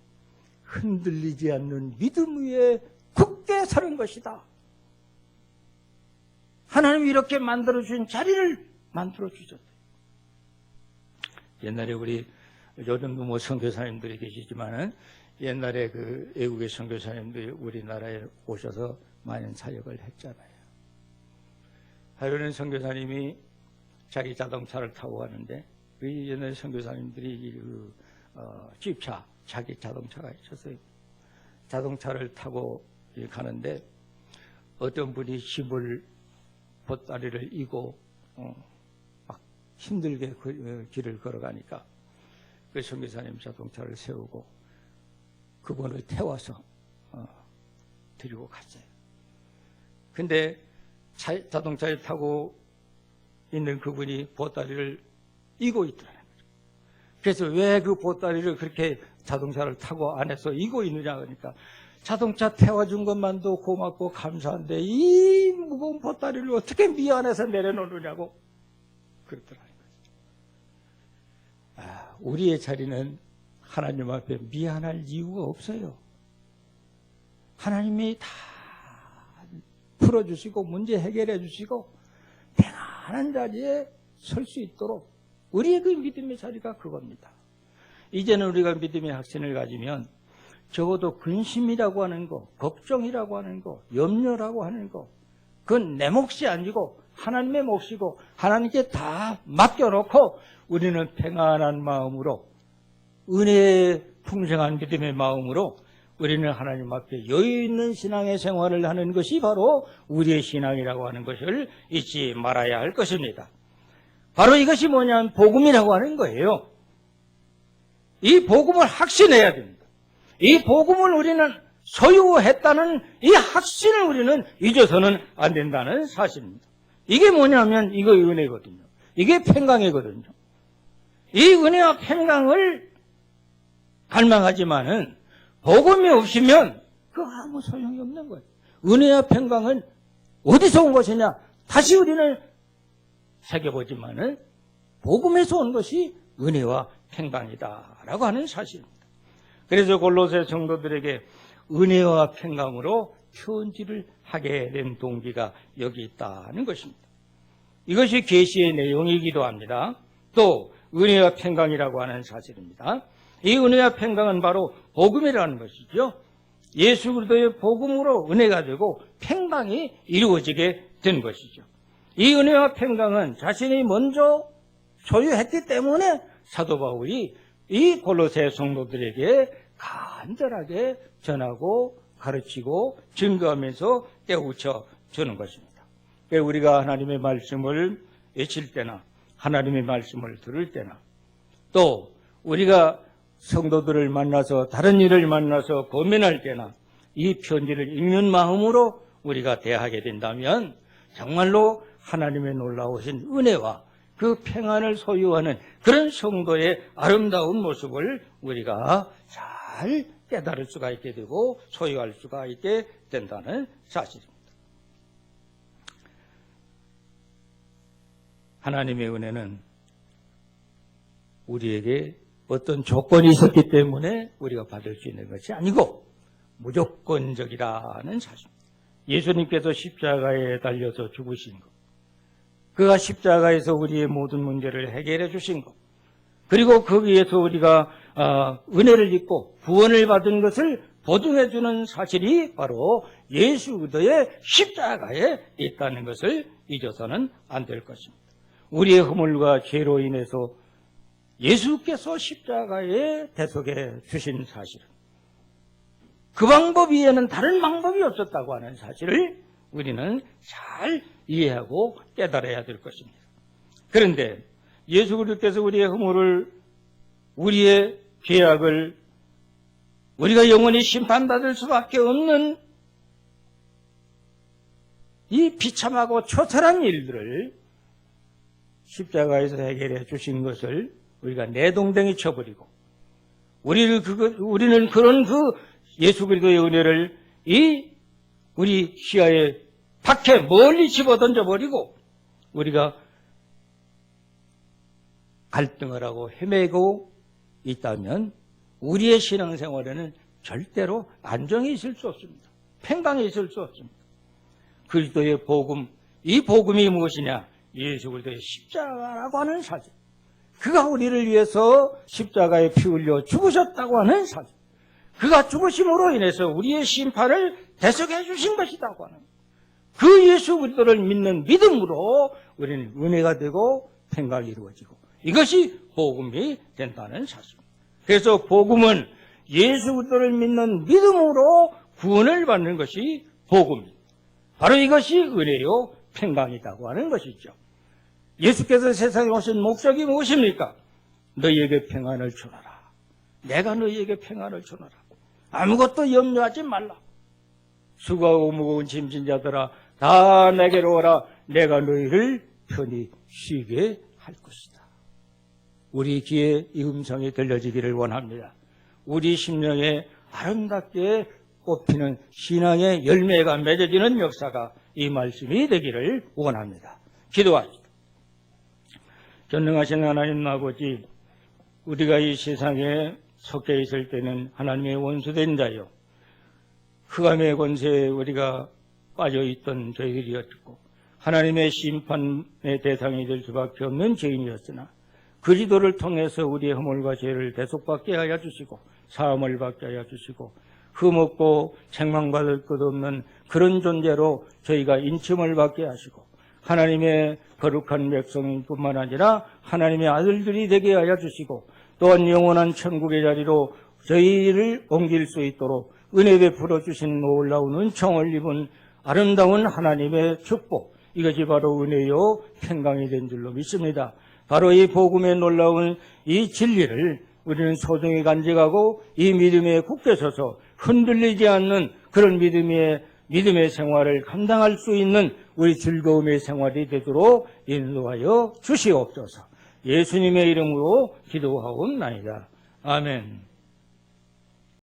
흔들리지 않는 믿음 위에 굳게 서는 것이다. 하나님이 이렇게 만들어주신 자리를 만들어주셨어요. 옛날에 우리 요즘도 뭐 선교사님들이 계시지만은 옛날에 그 외국의 선교사님들이 우리나라에 오셔서 많은 사역을 했잖아요. 하루는 선교사님이 자기 자동차를 타고 가는데 그 옛날 선교사님들이 집차 자기 자동차가 있었어요. 자동차를 타고 가는데 어떤 분이 짐을 보따리를 이고 막 힘들게 길을 걸어가니까 그 선교사님 자동차를 세우고 그분을 태워서 데리고 갔어요. 근데 자동차에 타고 있는 그분이 보따리를 이고 있더라는 거죠. 그래서 왜 그 보따리를 그렇게 자동차를 타고 안에서 이고 있느냐 그러니까 자동차 태워준 것만도 고맙고 감사한데 이 무거운 보따리를 어떻게 미안해서 내려놓느냐고 그러더라는 거죠. 우리의 자리는 하나님 앞에 미안할 이유가 없어요. 하나님이 다 풀어주시고 문제 해결해 주시고 평안한 자리에 설 수 있도록 우리의 그 믿음의 자리가 그겁니다. 이제는 우리가 믿음의 확신을 가지면 적어도 근심이라고 하는 거, 걱정이라고 하는 거, 염려라고 하는 거, 그건 내 몫이 아니고 하나님의 몫이고 하나님께 다 맡겨놓고 우리는 평안한 마음으로 은혜에 풍성한 믿음의 마음으로 우리는 하나님 앞에 여유 있는 신앙의 생활을 하는 것이 바로 우리의 신앙이라고 하는 것을 잊지 말아야 할 것입니다. 바로 이것이 뭐냐면 복음이라고 하는 거예요. 이 복음을 확신해야 됩니다. 이 복음을 우리는 소유했다는 이 확신을 우리는 잊어서는 안 된다는 사실입니다. 이게 뭐냐면 이거 은혜거든요. 이게 평강이거든요. 이 은혜와 평강을 갈망하지만은 복음이 없으면 그 아무 소용이 없는 거예요. 은혜와 평강은 어디서 온 것이냐? 다시 우리는 새겨보지만은 복음에서 온 것이 은혜와 평강이다라고 하는 사실입니다. 그래서 골로새 성도들에게 은혜와 평강으로 편지를 하게 된 동기가 여기 있다는 것입니다. 이것이 계시의 내용이기도 합니다. 또 은혜와 평강이라고 하는 사실입니다. 이 은혜와 평강은 바로 복음이라는 것이죠. 예수 그리스도의 복음으로 은혜가 되고 평강이 이루어지게 된 것이죠. 이 은혜와 평강은 자신이 먼저 소유했기 때문에 사도 바울이 이 골로새 성도들에게 간절하게 전하고 가르치고 증거하면서 깨우쳐 주는 것입니다. 우리가 하나님의 말씀을 외칠 때나 하나님의 말씀을 들을 때나 또 우리가 성도들을 만나서 다른 일을 만나서 고민할 때나 이 편지를 읽는 마음으로 우리가 대하게 된다면 정말로 하나님의 놀라우신 은혜와 그 평안을 소유하는 그런 성도의 아름다운 모습을 우리가 잘 깨달을 수가 있게 되고 소유할 수가 있게 된다는 사실입니다. 하나님의 은혜는 우리에게 어떤 조건이 있었기 때문에 우리가 받을 수 있는 것이 아니고 무조건적이라는 사실입니다. 예수님께서 십자가에 달려서 죽으신 것, 그가 십자가에서 우리의 모든 문제를 해결해 주신 것, 그리고 거기에서 우리가 은혜를 입고 구원을 받은 것을 보증해 주는 사실이 바로 예수 그리스도의 십자가에 있다는 것을 잊어서는 안 될 것입니다. 우리의 허물과 죄로 인해서 예수께서 십자가에 대속해 주신 사실은 그 방법 이에는 다른 방법이 없었다고 하는 사실을 우리는 잘 이해하고 깨달아야 될 것입니다. 그런데 예수 그리스도께서 우리의 허물을, 우리의 죄악을, 우리가 영원히 심판받을 수밖에 없는 이 비참하고 초탈한 일들을 십자가에서 해결해 주신 것을 우리가 내동댕이 쳐버리고 우리는 그런 그 예수 그리스도의 은혜를 우리 시야에 밖에 멀리 집어던져 버리고 우리가 갈등을 하고 헤매고 있다면 우리의 신앙생활에는 절대로 안정이 있을 수 없습니다. 평강이 있을 수 없습니다. 그리스도의 복음, 이 복음이 무엇이냐? 예수 그리스도의 십자가라고 하는 사실. 그가 우리를 위해서 십자가에 피 흘려 죽으셨다고 하는 사실. 그가 죽으심으로 인해서 우리의 심판을 대속해 주신 것이라고 하는 그 예수 그리스도를 믿는 믿음으로 우리는 은혜가 되고 평강이 이루어지고 이것이 복음이 된다는 사실입니다. 그래서 복음은 예수 그리스도를 믿는 믿음으로 구원을 받는 것이 복음입니다. 바로 이것이 은혜요 평강이라고 하는 것이죠. 예수께서 세상에 오신 목적이 무엇입니까? 너희에게 평안을 주노라. 내가 너희에게 평안을 주노라. 아무것도 염려하지 말라. 수고하고 무거운 짐진 자들아 다 내게로 오라. 내가 너희를 편히 쉬게 할 것이다. 우리 귀에 이 음성이 들려지기를 원합니다. 우리 심령에 아름답게 꽃피는 신앙의 열매가 맺어지는 역사가 이 말씀이 되기를 원합니다. 기도합시다. 전능하신 하나님 아버지, 우리가 이 세상에 섞여 있을 때는 하나님의 원수된 자요, 흑암의 권세에 우리가 빠져있던 저희들이었고 하나님의 심판의 대상이 될 수밖에 없는 죄인이었으나 그리스도를 통해서 우리의 허물과 죄를 대속받게 하여 주시고 사함을 받게 하여 주시고 흠없고 책망받을 것 없는 그런 존재로 저희가 인침을 받게 하시고 하나님의 거룩한 백성뿐만 아니라 하나님의 아들들이 되게 하여 주시고 또한 영원한 천국의 자리로 저희를 옮길 수 있도록 은혜 베풀어 주신 놀라운 은총을 입은 아름다운 하나님의 축복, 이것이 바로 은혜요 평강이 된 줄로 믿습니다. 바로 이 복음의 놀라운 이 진리를 우리는 소중히 간직하고 이 믿음에 굳게 서서 흔들리지 않는 그런 믿음의 생활을 감당할 수 있는 우리 즐거움의 생활이 되도록 인도하여 주시옵소서. 예수님의 이름으로 기도하옵나이다. 아멘.